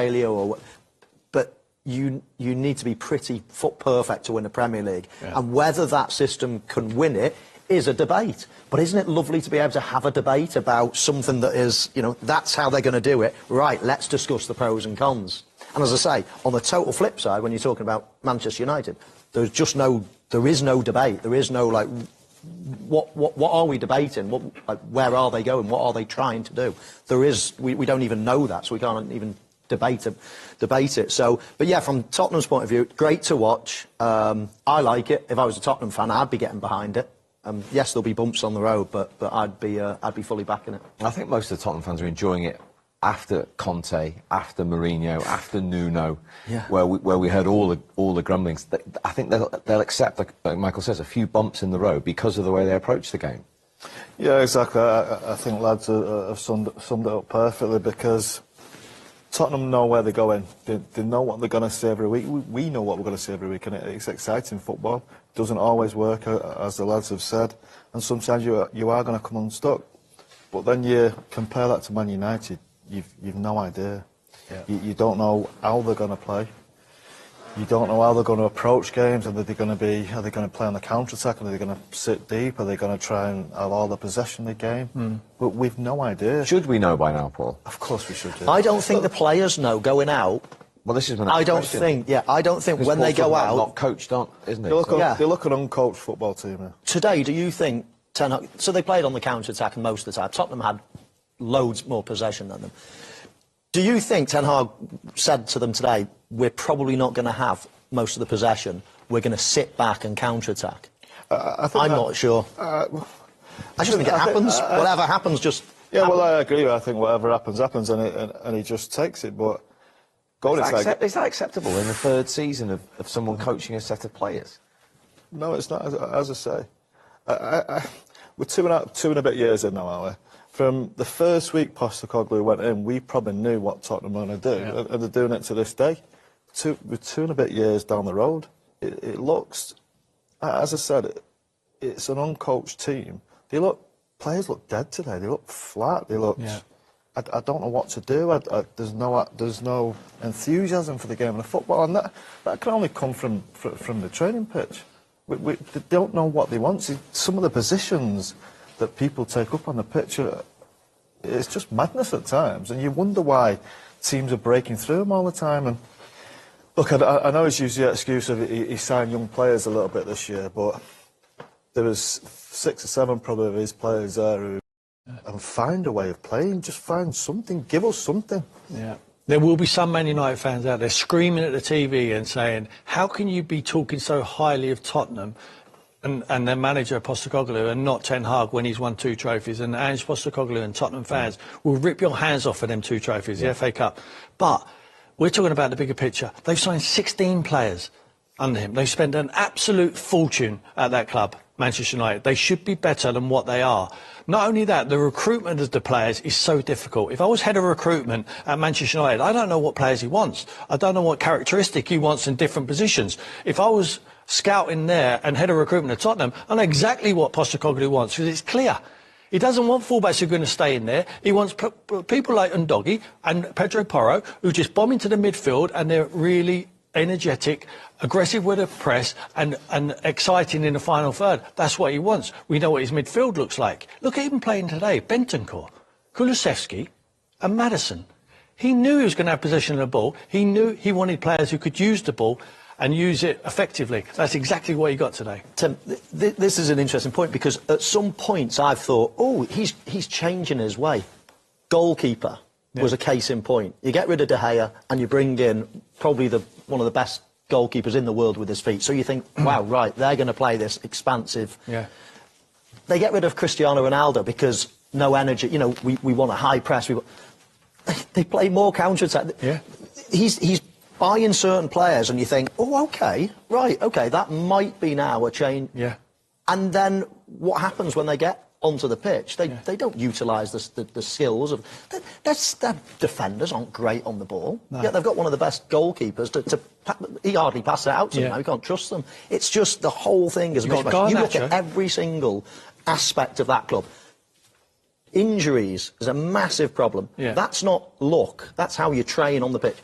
failure but you need to be pretty foot perfect to win the Premier League. Yeah. And whether that system can win it is a debate. But isn't it lovely to be able to have a debate about something that is, you know, that's how they're going to do it. Right, let's discuss the pros and cons. And as I say, on the total flip side, when you're talking about Manchester United, there is no debate. There is no, like, what are we debating? Where are they going? What are they trying to do? We don't even know that, so we can't even debate it. So, but yeah, from Tottenham's point of view, great to watch. I like it. If I was a Tottenham fan, I'd be getting behind it. Yes, there'll be bumps on the road, but I'd be fully backing it. I think most of the Tottenham fans are enjoying it after Conte, after Mourinho, after Nuno, yeah. where we heard all the grumblings. I think they'll accept, like Michael says, a few bumps in the road because of the way they approach the game. Yeah, exactly. I think lads have summed it up perfectly, because Tottenham know where they're going. They know what they're going to see every week. We know what we're going to see every week, and it's exciting football. It doesn't always work, as the lads have said, and sometimes you are going to come unstuck. But then you compare that to Man United, you've no idea. Yeah. You don't know how they're going to play. You don't know how they're going to approach games. Are they going to play on the counter-attack? Are they going to sit deep? Are they going to try and have all the possession of the game? But we've no idea. Should we know by now, Paul? Of course we should. I don't think the players know going out. Well, this is when I don't think when they go out, not coached, isn't it? They look an uncoached football team here. Today, do you think Ten Hag? So they played on the counter-attack most of the time. Tottenham had loads more possession than them. Do you think Ten Hag said to them today, we're probably not going to have most of the possession, we're going to sit back and counter-attack? I'm not sure. I just think it happens. Whatever happens, just... Yeah, well, I agree. I think whatever happens, and he just takes it, but... Is that acceptable in the third season of someone coaching a set of players? No, it's not, as I say. We're two and a bit years in now, aren't we? From the first week Postecoglou went in, we probably knew what Tottenham were going to do, yeah. And they're doing it to this day. We're 2 and a bit years down the road. It looks, as I said, it's an uncoached team. Players look dead today. They look flat. They look. Yeah. I don't know what to do. There's no enthusiasm for the game of football, and that can only come from the training pitch. They don't know what they want. See, some of the positions that people take up on the pitch, it's just madness at times, and you wonder why teams are breaking through them all the time. And look, I know he's used the excuse of he signed young players a little bit this year, but there was 6 or 7 probably of his players there who and find a way of playing. Just find something. Give us something. Yeah. There will be some Man United fans out there screaming at the TV and saying, how can you be talking so highly of Tottenham and their manager Postecoglou and not Ten Hag when he's won 2 trophies? And Ange Postecoglou and Tottenham fans will rip your hands off for them 2 trophies, the FA Cup. But we're talking about the bigger picture. They've signed 16 players under him. They've spent an absolute fortune at that club, Manchester United. They should be better than what they are. Not only that, the recruitment of the players is so difficult. If I was head of recruitment at Manchester United, I don't know what players he wants. I don't know what characteristic he wants in different positions. If I was scouting there and head of recruitment at Tottenham, I know exactly what Postecoglou wants, because it's clear. He doesn't want fullbacks who are going to stay in there. He wants people like Undogi and Pedro Porro who just bomb into the midfield, and they're really energetic, aggressive with the press, and exciting in the final third. That's what he wants. We know what his midfield looks like. Look at him playing today. Bentancur, Kulusevski and Maddison. He knew he was going to have possession of the ball. He knew he wanted players who could use the ball and use it effectively. That's exactly what he got today. Tim, this is an interesting point, because at some points I've thought, oh, he's changing his way. Goalkeeper was a case in point. You get rid of De Gea and you bring in probably one of the best goalkeepers in the world with his feet. So you think, wow, right, they're going to play this expansive. Yeah. They get rid of Cristiano Ronaldo because no energy. You know, we want a high press. They play more counter-attack. Yeah. He's buying certain players, and you think, oh, okay, right, okay, that might be now a change. Yeah. And then what happens when they get onto the pitch? They don't utilise the skills of... Their defenders aren't great on the ball. No. Yet they've got one of the best goalkeepers. He hardly passes it out to them now. You can't trust them. It's just the whole thing is a mishmash. You look at every single aspect of that club. Injuries is a massive problem. Yeah. That's not luck. That's how you train on the pitch.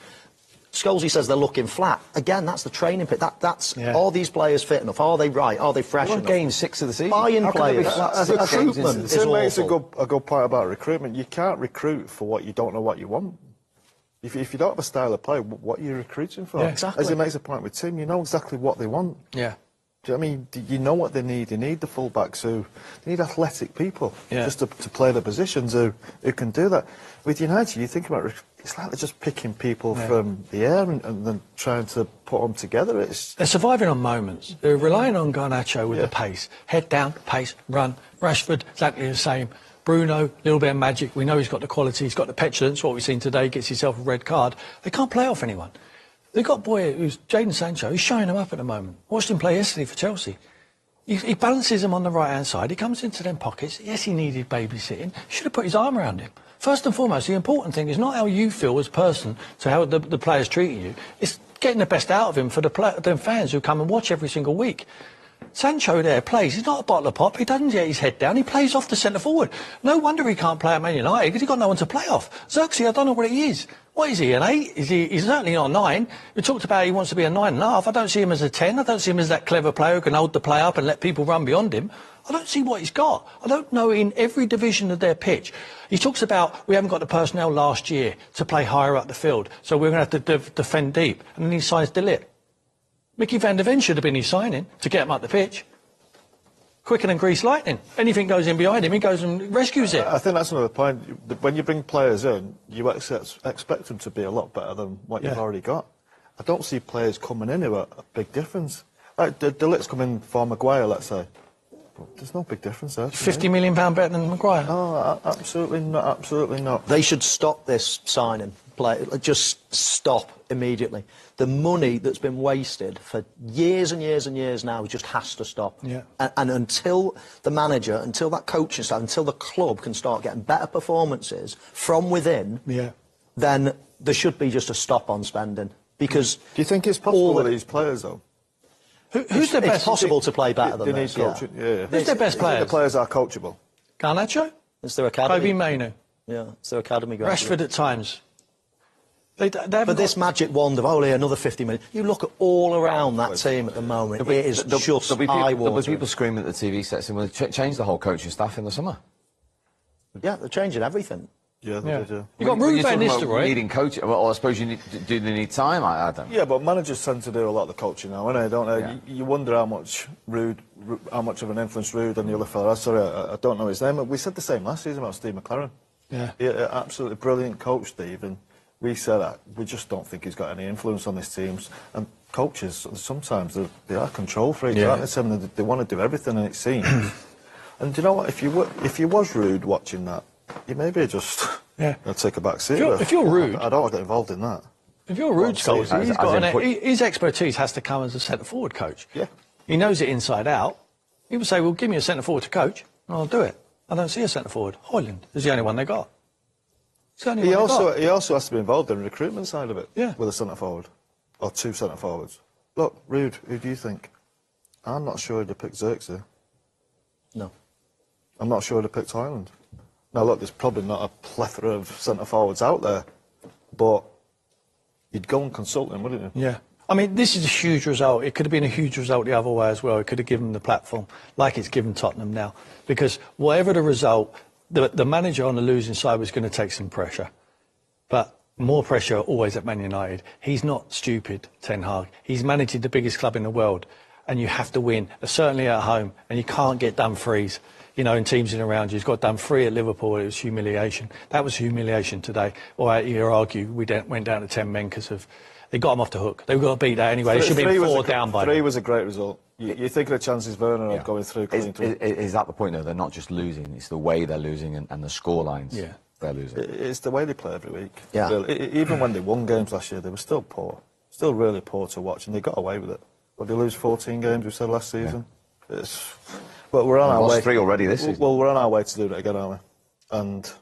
Scholesy says they're looking flat. Again, that's the training pit. Are these players fit enough? Are they right? Are they fresh enough? Game 6 of the season. Buying How can they be players. flat 6 games Recruitment into is the Tim makes awful. a good point about recruitment. You can't recruit for what you don't know what you want. If you don't have a style of play, what are you recruiting for? Yeah, exactly. As he makes a point with Tim, you know exactly what they want. Yeah. Do you know what I mean? You know what they need. They need the fullbacks they need athletic people just to play the positions who can do that. With United, you think about it's like they're just picking people from the air and then trying to put them together. They're surviving on moments. They're relying on Garnacho with the pace. Head down, pace, run. Rashford, exactly the same. Bruno, a little bit of magic. We know he's got the quality. He's got the petulance. What we've seen today, gets himself a red card. They can't play off anyone. They've got a boy who's Jadon Sancho. He's showing them up at the moment. Watched him play yesterday for Chelsea. He balances them on the right-hand side. He comes into them pockets. Yes, he needed babysitting. Should have put his arm around him. First and foremost, the important thing is not how you feel as a person to how the players treating you. It's getting the best out of him for the fans who come and watch every single week. Sancho there plays. He's not a bottle of pop. He doesn't get his head down. He plays off the centre forward. No wonder he can't play at Man United because he's got no one to play off. Xerxes, I don't know what he is. What is he, an 8? He's certainly not a 9. We talked about he wants to be a 9.5. I don't see him as a 10. I don't see him as that clever player who can hold the play up and let people run beyond him. I don't see what he's got. I don't know in every division of their pitch. He talks about we haven't got the personnel last year to play higher up the field, so we're going to have to defend deep. And then he signs De Ligt. Mickey van der Ven should have been his signing to get him up the pitch. Quicker than grease lightning. Anything goes in behind him, he goes and rescues it. I think that's another point. When you bring players in, you expect them to be a lot better than what you've already got. I don't see players coming in who are a big difference. Like De Ligt's coming for Maguire, let's say. But there's no big difference there. £50 million better than Maguire. No, absolutely not. Absolutely not. They should stop this signing. Just stop immediately. The money that's been wasted for years and years and years now just has to stop. Yeah. And until the manager, until that coaching staff, until the club can start getting better performances from within, then there should be just a stop on spending. Because do you think it's possible with these players, though? Who's the best? It's possible to play better than they this. need coaching. Yeah. Who's their best players? The players are coachable. Garnacho? It's their academy. Kobe Mainoo. Yeah, it's their academy graduate. Rashford at times. But this magic wand of only another 50 million, you look at all around that team at the moment, it is just eye-watering. There'll be people screaming at the TV sets and will change the whole coaching staff in the summer. Yeah, they're changing everything. Yeah, they do. You got Ruud van Nistelrooy. Needing coaching. Well, I suppose do they need time? I don't know. Yeah, but managers tend to do a lot of the coaching now, don't they? Yeah. You wonder how much of an influence Ruud and the other fella. Sorry, I don't know his name. We said the same last season about Steve McLaren. Yeah. Absolutely brilliant coach, Steve, and we said that we just don't think he's got any influence on these teams. And coaches, sometimes they are control freaks, aren't they, Tim? They want to do everything, and it seems. And do you know what? If you was Ruud watching that, you maybe just take a back seat. If you're Ruud, I don't want to get involved in that. If you're Ruud, his expertise has to come as a centre forward coach. Yeah, he knows it inside out. He would say, "Well, give me a centre forward to coach, and I'll do it." I don't see a centre forward. Hoyland is the only one they got. He also has to be involved in the recruitment side of it. Yeah. With a centre forward or two centre forwards. Look, Ruud, who do you think? I'm not sure he'd have picked Xerxes. No. I'm not sure he'd have picked Hoyland. Now, look, there's probably not a plethora of centre-forwards out there, but you'd go and consult him, wouldn't you? Yeah. I mean, this is a huge result. It could have been a huge result the other way as well. It could have given them the platform, like it's given Tottenham now. Because whatever the result, the manager on the losing side was going to take some pressure. But more pressure always at Man United. He's not stupid, Ten Hag. He's managing the biggest club in the world, and you have to win, certainly at home, and you can't get done frees. You know, in teams in around you. He's got done 3 at Liverpool. It was humiliation. That was humiliation today. Or you argue we went down to 10 men because they got him off the hook. They were going to beat that anyway. They should have been 4 down by 3 was a great result. You think of the chances Werner had going through. Is that the point, though? They're not just losing. It's the way they're losing and the score lines they're losing. It's the way they play every week. Yeah. Really. Even when they won games last year, they were still poor. Still really poor to watch, and they got away with it. But they lose 14 games, we said last season. Yeah. But we're on our way. 3 already this season. Well, we're on our way to do it again, aren't we? And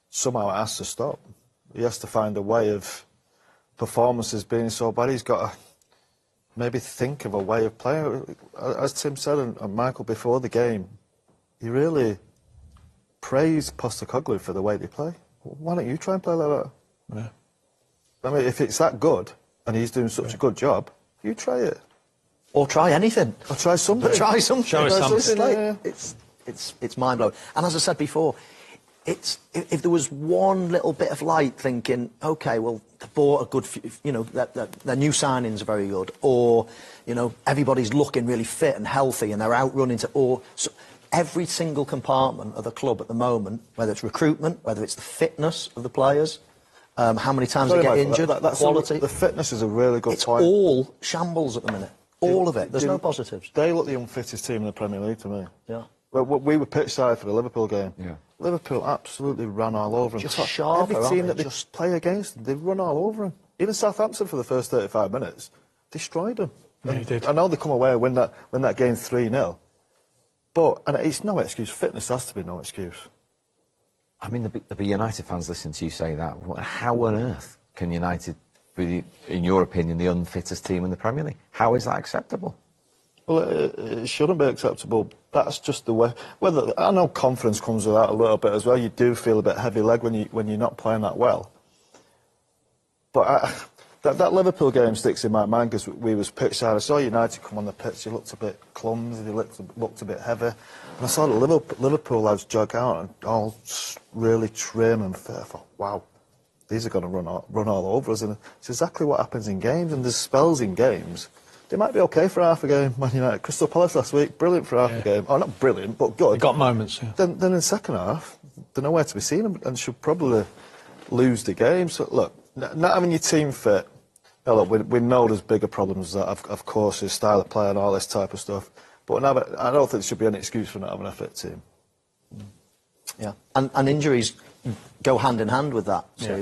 somehow it has to stop. He has to find a way of performances being so bad. He's got to maybe think of a way of playing. As Tim said and Michael before the game, he really praise Postecoglou for the way they play. Why don't you try and play like that? Yeah. I mean, if it's that good and he's doing such a good job, you try it. Or try anything. Or try something. Try something. Show us something. It's like, it's mind blowing. And as I said before, if there was one little bit of light thinking, okay, well, they bought a good, their new signings are very good, or everybody's looking really fit and healthy, and they're out running so every single compartment of the club at the moment, whether it's recruitment, whether it's the fitness of the players, how many times they get injured, that's quality. The fitness is a really good It's point. all shambles at the minute. All of it. There's no positives. They look the unfittest team in the Premier League to me. Yeah. Well, we were pitch side for the Liverpool game. Yeah. Liverpool absolutely ran all over them. Just sharper, Every team aren't that they? they just play against them, they run all over them. Even Southampton for the first 35 minutes destroyed them. Yeah, he did. I know they come away and win that game 3-0. But it's no excuse. Fitness has to be no excuse. I mean, there'll be United fans listening to you say that. How on earth can United be, in your opinion, the unfittest team in the Premier League? How is that acceptable? Well, it shouldn't be acceptable. That's just the way. Whether I know confidence comes with that a little bit as well. You do feel a bit heavy leg when you're not playing that well. But that Liverpool game sticks in my mind because we was pitch side. I saw United come on the pitch. They looked a bit clumsy. They looked a bit heavy. And I saw the Liverpool lads jog out and all really trim and fit. I thought, wow, these are going to run all over us. And it's exactly what happens in games. And there's spells in games. They might be okay for half a game. Man United, Crystal Palace last week, brilliant for half a game. Oh, not brilliant, but good. They got moments, yeah. Then in the second half, they're nowhere to be seen and should probably lose the game. So, look, not having your team fit, look, we know there's bigger problems that, of course, his style of play and all this type of stuff. But I don't think there should be any excuse for not having a fit team. Yeah. And injuries go hand in hand with that. So